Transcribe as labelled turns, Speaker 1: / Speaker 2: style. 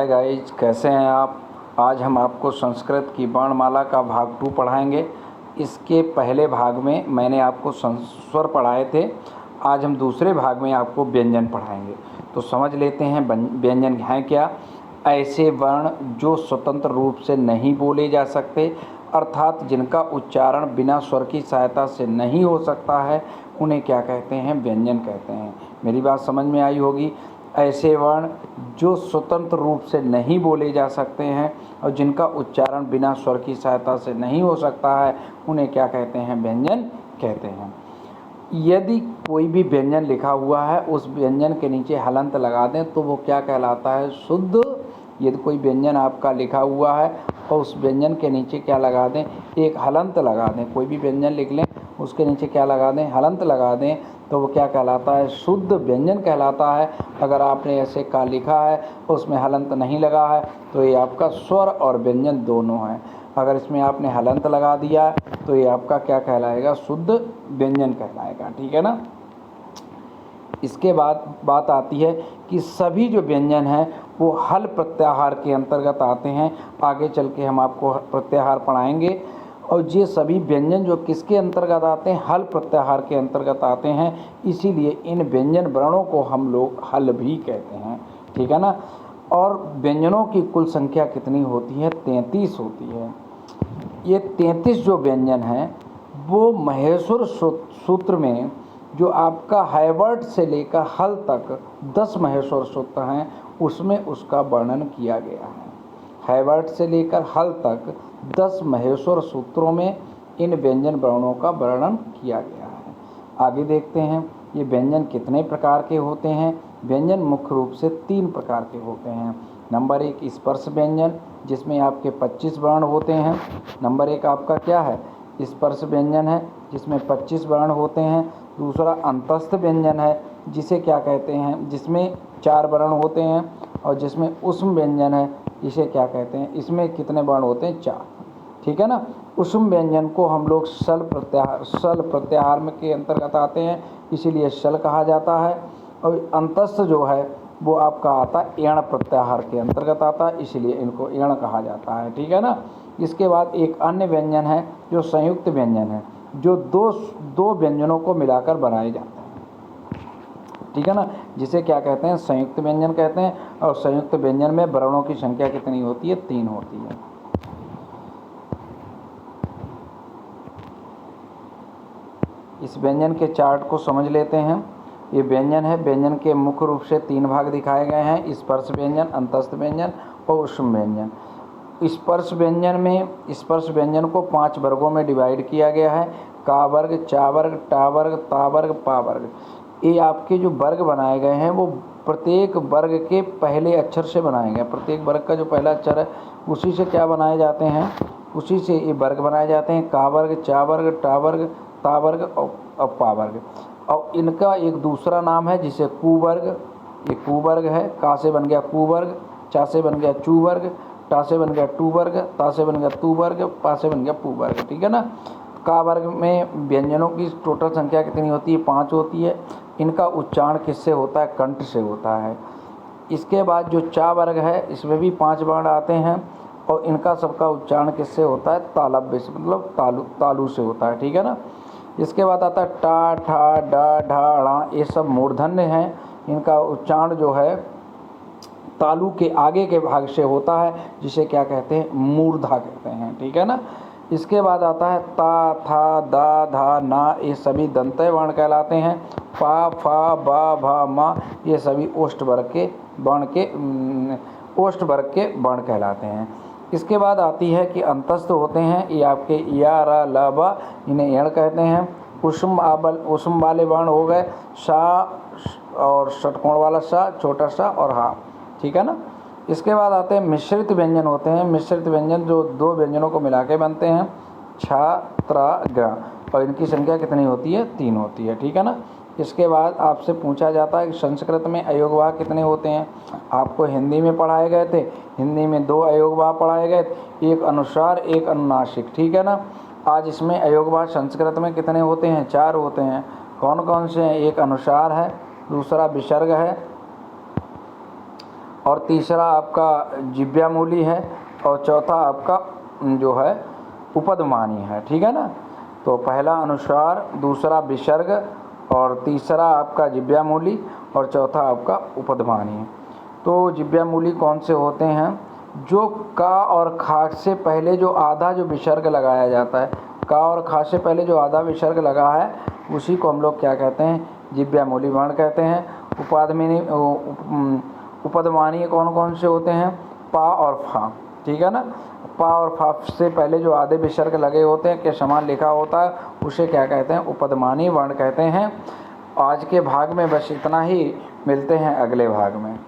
Speaker 1: Hi guys, कैसे हैं आप। आज हम आपको संस्कृत की वर्णमाला का भाग 2 पढ़ाएंगे। इसके पहले भाग में मैंने आपको स्वर पढ़ाए थे। आज हम दूसरे भाग में आपको व्यंजन पढ़ाएंगे। तो समझ लेते हैं व्यंजन हैं क्या। ऐसे वर्ण जो स्वतंत्र रूप से नहीं बोले जा सकते, अर्थात जिनका उच्चारण बिना स्वर की सहायता से नहीं हो सकता है, उन्हें क्या कहते हैं? व्यंजन कहते हैं। मेरी बात समझ में आई होगी। ऐसे वर्ण जो स्वतंत्र रूप से नहीं बोले जा सकते हैं और जिनका उच्चारण बिना स्वर की सहायता से नहीं हो सकता है, उन्हें क्या कहते हैं? व्यंजन कहते हैं। यदि कोई भी व्यंजन लिखा हुआ है, उस व्यंजन के नीचे हलंत लगा दें तो वो क्या कहलाता है? शुद्ध। यदि कोई व्यंजन आपका लिखा हुआ है और उस व्यंजन के नीचे क्या लगा दें? एक हलंत लगा दें। कोई भी व्यंजन लिख लें, उसके नीचे क्या लगा दें? हलंत लगा दें, तो वो क्या कहलाता है? शुद्ध व्यंजन कहलाता है। अगर आपने ऐसे का लिखा है उसमें हलंत नहीं लगा है तो ये आपका स्वर और व्यंजन दोनों हैं। अगर इसमें आपने हलंत लगा दिया है तो ये आपका क्या कहलाएगा? शुद्ध व्यंजन कहलाएगा। ठीक है ना। इसके बाद बात आती है कि सभी जो व्यंजन हैं वो हल प्रत्याहार के अंतर्गत आते हैं। आगे चल के हम आपको प्रत्याहार पढ़ाएंगे। और ये सभी व्यंजन जो किसके अंतर्गत आते हैं? हल प्रत्याहार के अंतर्गत आते हैं। इसीलिए इन व्यंजन वर्णों को हम लोग हल भी कहते हैं। ठीक है ना। और व्यंजनों की कुल संख्या कितनी होती है? 33 होती है। ये 33 जो व्यंजन हैं वो महेश्वर सूत्र में, जो आपका हैवर्ट से लेकर हल तक 10 महेश्वर सूत्र हैं, उसमें उसका वर्णन किया गया है। हैवर्ट से लेकर हल तक 10 महेश्वर सूत्रों में इन व्यंजन वर्णों का वर्णन किया गया है। आगे देखते हैं ये व्यंजन कितने प्रकार के होते हैं। व्यंजन मुख्य रूप से 3 प्रकार के होते हैं। नंबर 1 स्पर्श व्यंजन, जिसमें आपके 25 वर्ण होते हैं। नंबर 1 आपका क्या है? स्पर्श व्यंजन है, जिसमें 25 वर्ण होते हैं। दूसरा अंतस्थ व्यंजन है, जिसे क्या कहते हैं? जिसमें 4 वर्ण होते हैं। और जिसमें उष्म व्यंजन है, इसे क्या कहते हैं? इसमें कितने वर्ण होते हैं? 4। ठीक है ना। उष्म व्यंजन को हम लोग शल प्रत्याहार में के अंतर्गत आते हैं, इसीलिए शल कहा जाता है। और अंतस्थ जो है वो आपका आता है एण प्रत्याहार के अंतर्गत आता है, इसीलिए इनको एण कहा जाता है। ठीक है ना। इसके बाद एक अन्य व्यंजन है जो संयुक्त व्यंजन है, जो दो व्यंजनों को मिलाकर बनाए जाते हैं। ठीक है ना। जिसे क्या कहते हैं? संयुक्त व्यंजन कहते हैं। और संयुक्त व्यंजन में वर्णों की संख्या कितनी होती है? 3 होती है। इस व्यंजन के चार्ट को समझ लेते हैं। ये व्यंजन है। व्यंजन के मुख्य रूप से 3 भाग दिखाए गए हैं: स्पर्श व्यंजन, अंतस्थ व्यंजन और उष्म व्यंजन। स्पर्श व्यंजन को 5 वर्गों में डिवाइड किया गया है: का वर्ग, चा वर्ग, टा वर्ग, ता वर्ग, पा वर्ग। ये आपके जो वर्ग बनाए गए हैं वो प्रत्येक वर्ग के पहले अक्षर से बनाए गए। प्रत्येक वर्ग का जो पहला अक्षर है उसी से क्या बनाए जाते हैं? उसी से ये वर्ग बनाए जाते हैं: का वर्ग, चा वर्ग, टा वर्ग, ता वर्ग और पा वर्ग। और इनका एक दूसरा नाम है जिसे कुवर्ग। ये कुवर्ग है। का से बन गया कुवर्ग, चा से बन गया चू वर्ग, टा से बन गया टू वर्ग, ता से बन गया तू वर्ग, पा से बन गया पू वर्ग। ठीक है ना। का वर्ग में व्यंजनों की टोटल संख्या कितनी होती है? 5 होती है। इनका उच्चारण किससे होता है? कंठ से होता है। इसके बाद जो चा वर्ग है इसमें भी 5 वर्ण आते हैं और इनका सबका उच्चारण किससे होता है? तालव्य से, मतलब तालु से होता है। ठीक है ना। इसके बाद आता है टा, ठा, डा, ढा, णा। ये सब मूर्धन्य हैं। इनका उच्चारण जो है तालु के आगे के भाग से होता है, जिसे क्या कहते हैं? मूर्धा कहते हैं। ठीक है ना। इसके बाद आता है ता, था, दा, धा, ना। ये सभी दंतय वर्ण कहलाते हैं। पा, फा, बा, भा, मा ये सभी ओष्ठ वर्ग के वर्ण कहलाते हैं। इसके बाद आती है कि अंतस्थ होते हैं। ये आपके या, रा, ला, बा, इन्हें एण कहते हैं। उष्म वाले वर्ण हो गए सा और षटकोण वाला सा, छोटा सा और हा। ठीक है ना। इसके बाद आते हैं मिश्रित व्यंजन होते हैं। मिश्रित व्यंजन जो 2 व्यंजनों को मिला के बनते हैं: छा, त्रा, ग्र। और इनकी संख्या कितनी होती है? 3 होती है। ठीक है ना। इसके बाद आपसे पूछा जाता है कि संस्कृत में अयोगवाह कितने होते हैं? आपको हिंदी में पढ़ाए गए थे। हिंदी में 2 अयोगवाह पढ़ाए गए, एक अनुस्वार, एक अनुनासिक। ठीक है ना। आज इसमें अयोगवाह संस्कृत में कितने होते हैं? 4 होते हैं। कौन कौन से हैं? एक अनुस्वार है, दूसरा विसर्ग है और तीसरा आपका जिव्यामूली है, और चौथा आपका जो है उपधमानी है। ठीक है ना। तो पहला अनुस्वार, दूसरा विसर्ग, और तीसरा आपका जिव्यामूली, और चौथा आपका उपधमानी। तो जिव्यामूली कौन से होते हैं? जो का और खा से पहले जो आधा जो विसर्ग लगाया जाता है, का और खा से पहले जो आधा विसर्ग लगा है उसी को हम लोग क्या कहते हैं? जिव्यामूली वर्ण कहते हैं। उपधमानी कौन कौन से होते हैं? पा और फा। ठीक है ना। पा और फा से पहले जो आधे विसर्ग लगे होते हैं के समान लिखा होता है उसे क्या कहते हैं? उपधमानी वर्ण कहते हैं। आज के भाग में बस इतना ही, मिलते हैं अगले भाग में।